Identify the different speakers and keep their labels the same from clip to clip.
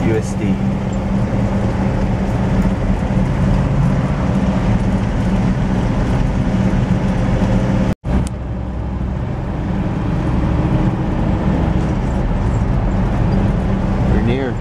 Speaker 1: USD. We're near.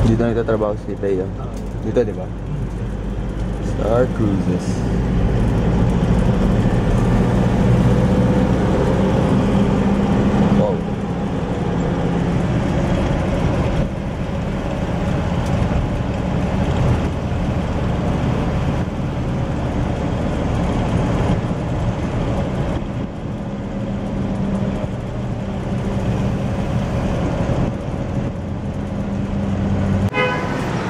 Speaker 1: Dito nagtatrabaho si Teo. Dito, di ba? Star Cruises. Wow.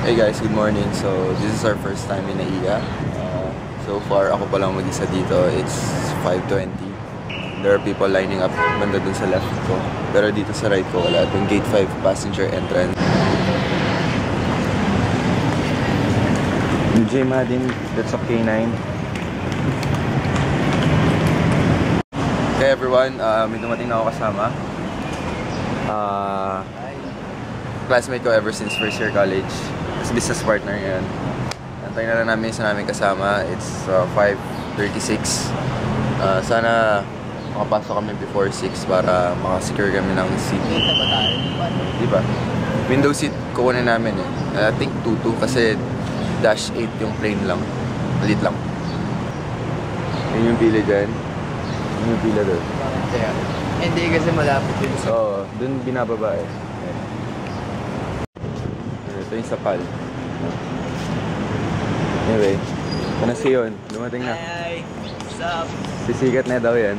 Speaker 1: Hey guys, good morning. So this is our first time in NAIA. So far, ako pa lang mag-isa dito. It's 5:20. There are people lining up banda dun sa left ko. Pero dito sa right ko, wala. Itong gate 5 passenger entrance. DJ Madin, that's a K9. Hey everyone, may dumating na ako kasama. Classmate ko ever since first year college. Business partner ngayon. Antayin na lang namin sa namin kasama. It's 5:36. Sana makapasok kami before 6 para makasecure kami ng seat. Diba? Window seat kukunin namin eh. I think 2-2 kasi dash 8 yung plane lang. Malit lang. Yun yung pila dyan. Yun yung pila doon.
Speaker 2: Hindi kasi malapit yun.
Speaker 1: Oo, doon binababa eh. Ito yung sapal. Anyway, ano si yun? Dumating na.
Speaker 2: Hi! What's up?
Speaker 1: Sisikat na daw yan.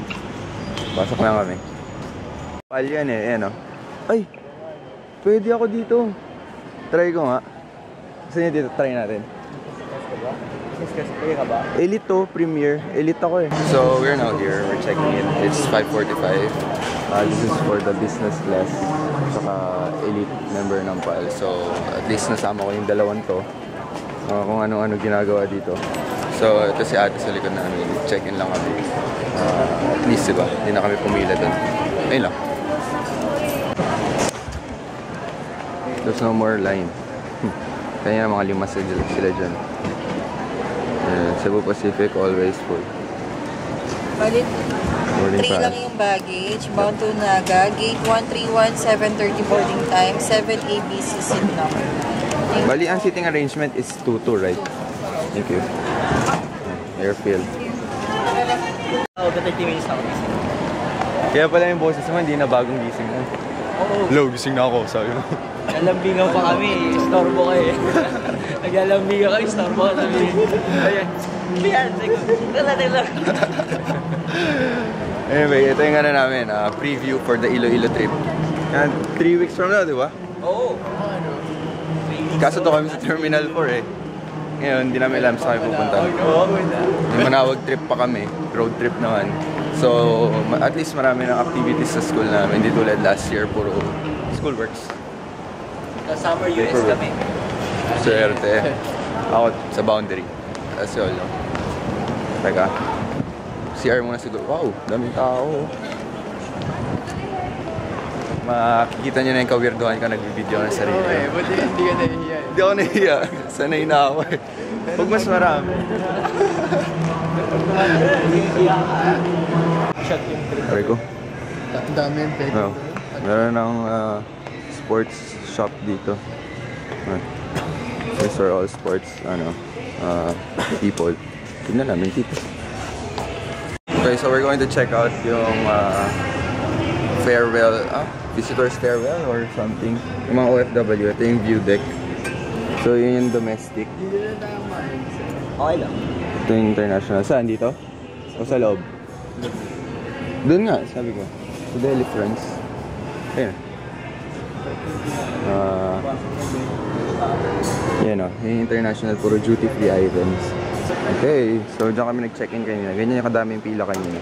Speaker 1: Pasok lang kami. Sapal yan eh, ayan o. Ay! Pwede ako dito. Try ko nga. Gusto niyo dito, try natin.
Speaker 2: Kaya ka ba?
Speaker 1: Elite to, Premier. Elite ako eh. So, we're now here. We're checking in. It's 5:45. This is for the business class. Saka elite member ng PAL. So, at least nasama ko yung dalawang to. Kung ano-ano ginagawa dito. So, ito si ate sa likod namin. Check-in lang kami. At least, diba? Hindi na kami pumila doon. Ayun lang. There's no more line. Kaya na mga 5 sila dyan. Cebu Pacific, always full.
Speaker 3: Balit, 3 lang yung baggage. Bound to Naga. Gate 131, 7:30 boarding time. 7 ABC seat number.
Speaker 1: Bali, ang seating arrangement is 2-2, right? Thank you. Airfield.
Speaker 2: Oo, 30 minutes na ako gising.
Speaker 1: Kaya pala yung boses mo, hindi na bagong gising na.
Speaker 2: Oo.
Speaker 1: Hello, gising na ako, sabi mo.
Speaker 2: Nalambingan pa kami, istorbo ka eh. Naglalambingan kami, istorbo ka sabi. Ayan. Ayan, lang.
Speaker 1: Anyway, ito yung ano namin, preview for the Iloilo trip. 3 weeks from now, di ba?
Speaker 2: Oo.
Speaker 1: Kaso to kami sa Terminal 4 eh. Ngayon, hindi namin alam sa kami pupunta. May manawag trip pa kami, road trip naman. So, at least marami ng activities sa school namin. Hindi tulad last year, puro school works.
Speaker 2: Sa summer US kami.
Speaker 1: Swerte. Ako sa boundary. That's all. Teka. CR muna siguro. Wow, daming tao. Makikita nyo na yung kawirduhan ka nagbibideo ng sarili.
Speaker 2: Okay, buti hindi ka nahihiya.
Speaker 1: Hindi ako nahihiya. Sanay na ako eh. Huwag mas marami.
Speaker 2: Shot yung trip.
Speaker 1: Aray ko.
Speaker 2: Ang dami yung pwede.
Speaker 1: No. Meron ng sports shop dito. These are all sports people. Tignan namin dito. Okay, so we're going to check out yung farewell, visitors farewell or something. Yung mga OFW, ito yung view deck. So yun yung domestic.
Speaker 2: Okay lang.
Speaker 1: Ito yung international. Saan dito? O sa loob? Doon nga, sabi ko. Sa Delhi France. Ayun. Yan o. Yung international, puro duty free items. Okay, so dyan kami nag-check-in kanina. Ganyan yung kadaming pila kanina.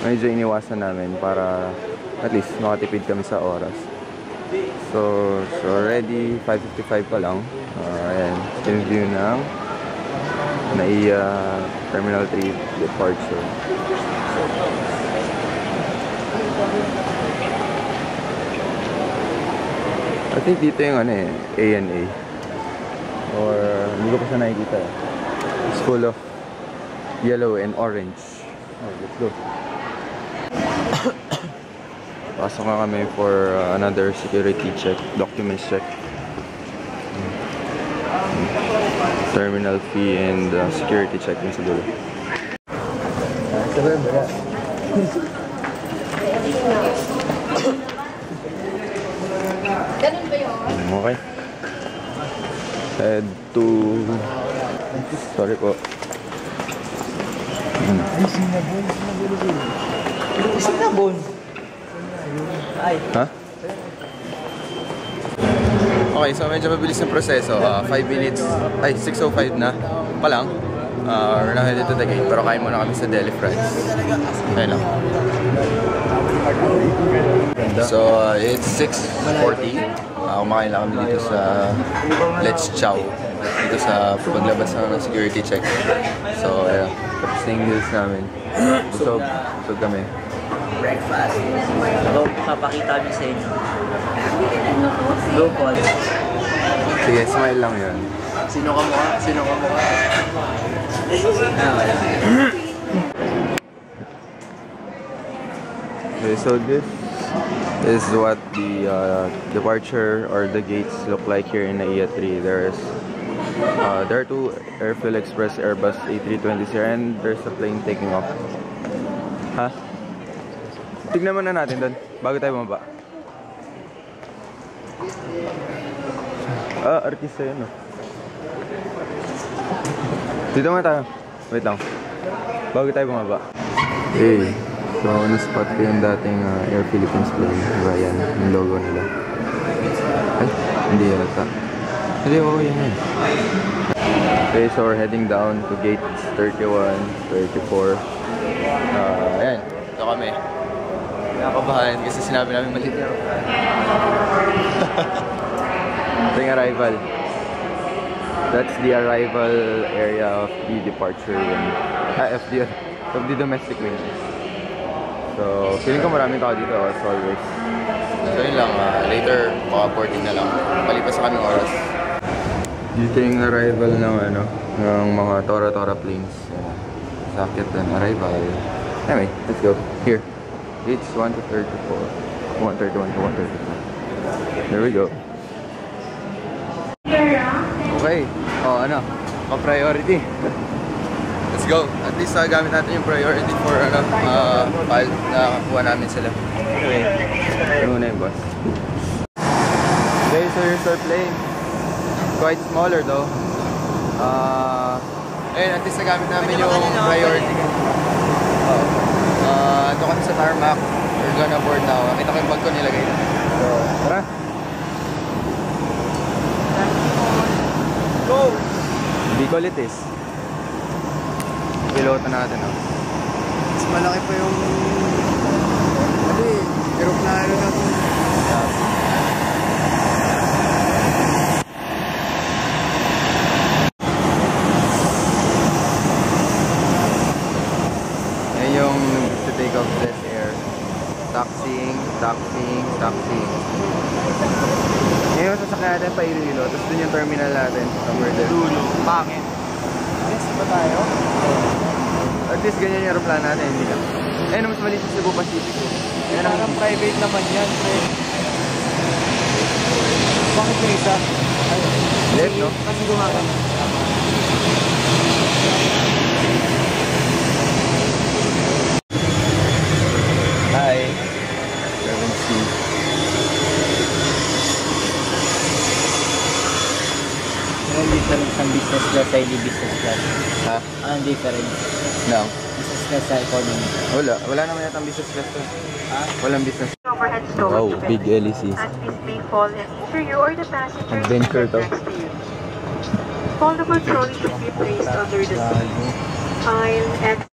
Speaker 1: Medyo iniwasan namin para at least makatipid kami sa oras. So already 5:55 pa lang. Ayan, yung view ng NAIA Terminal 3 departure. I think dito yung ano eh, ANA. Or hindi ko pa siya nakikita eh. It's full of yellow and orange. Oh, let's go. Pasok na kami for another security check, documents check. Terminal fee and security check din sa dulo.
Speaker 3: Ganun ba yun?
Speaker 1: Okay. Head to... Sorry po.
Speaker 2: Sinabon. Ay.
Speaker 1: Ha? Okay, so medyo mabilis yung proseso. 5 minutes, ay 6:05 na pa lang. We're now headed to the gate, pero kain muna kami sa Delhi France. Ayun lang. So it's 6:40. Kumakain lang kami dito sa Let's Chow. Dito sa paglabas ng security check. So yeah, tapos na yung meals namin. Busog kami.
Speaker 2: Breakfast. So, papakita namin sa inyo. Go, Paul.
Speaker 1: Sige, smile lang yun.
Speaker 2: Sino ka mukha? Sino ka mukha?
Speaker 1: Okay, so this is what the departure or the gates look like here in NAIA 3. There are two Airfield Express Airbus A320 and there's a plane taking off. Ha? Tignan muna natin doon bago tayo bumaba. Artista yun, no? Dito muna tayo. Wait lang. Bago tayo bumaba. Hey, so na-spot ko yung dating Air Philippines plane. Diba yan? Yung logo nila. Ay, hindi yata. Hindi, oo, yan yan. Okay, so we're heading down to gates 31, 34. Ayan, ito kami. Nakakabahan kasi sinabi namin mali. Ito yung arrival. That's the arrival area of the departure wing. Of the domestic wing. So, feeling ko maraming tao dito as always. So yun lang, later maka-boarding na lang. Palipas sa kaming oras. Dito yung arrival ng ng mga Tora planes. Sakit din, arrival. Anyway, let's go. Here. Gates 1 to 34. 131 to 134. There we go. Okay. Pa-priority. Let's go. At least gamit natin yung priority for nakakuha namin sila. Okay. Ano na yung boss. Okay, so here's our plane. Quite smaller though. Ayun, at least nagamit namin yung priority. Ito kami sa tarmac. We're gonna board now. Kita ko yung bag ko nilagay. So, tara! Go! Bicol it is. Piloto natin, oh.
Speaker 4: Mas malaki pa yung aeroplano natin.
Speaker 1: Yan yung to take off this air. Taxiing. Ngayon sasakyan natin pa Iloilo. Tapos dun yung terminal natin. Somewhere there.
Speaker 4: Dulo. Pangit. Yes, ba tayo?
Speaker 1: At least ganyan yung aeroplano natin. Hindi lang. Ayun, mas maliit sa Cebu Pacific.
Speaker 4: Parang private naman yan, friend. Bakit yung isa?
Speaker 1: Left, no?
Speaker 4: Kasi gumagano.
Speaker 1: Hi.
Speaker 2: difference ng business class sa hindi business class?
Speaker 1: Ha?
Speaker 2: Anong difference?
Speaker 1: No.
Speaker 2: Business class sa economy.
Speaker 1: Wala naman yata ang business class to.
Speaker 2: Ha?
Speaker 1: Walang business.
Speaker 5: Overhead storage
Speaker 1: Wow,
Speaker 5: bin.
Speaker 1: big LEC.
Speaker 5: As this may fall and injure you or the passenger
Speaker 1: Adventure to.
Speaker 5: next to you. Foldable trolley should be placed under the seat. Aisle and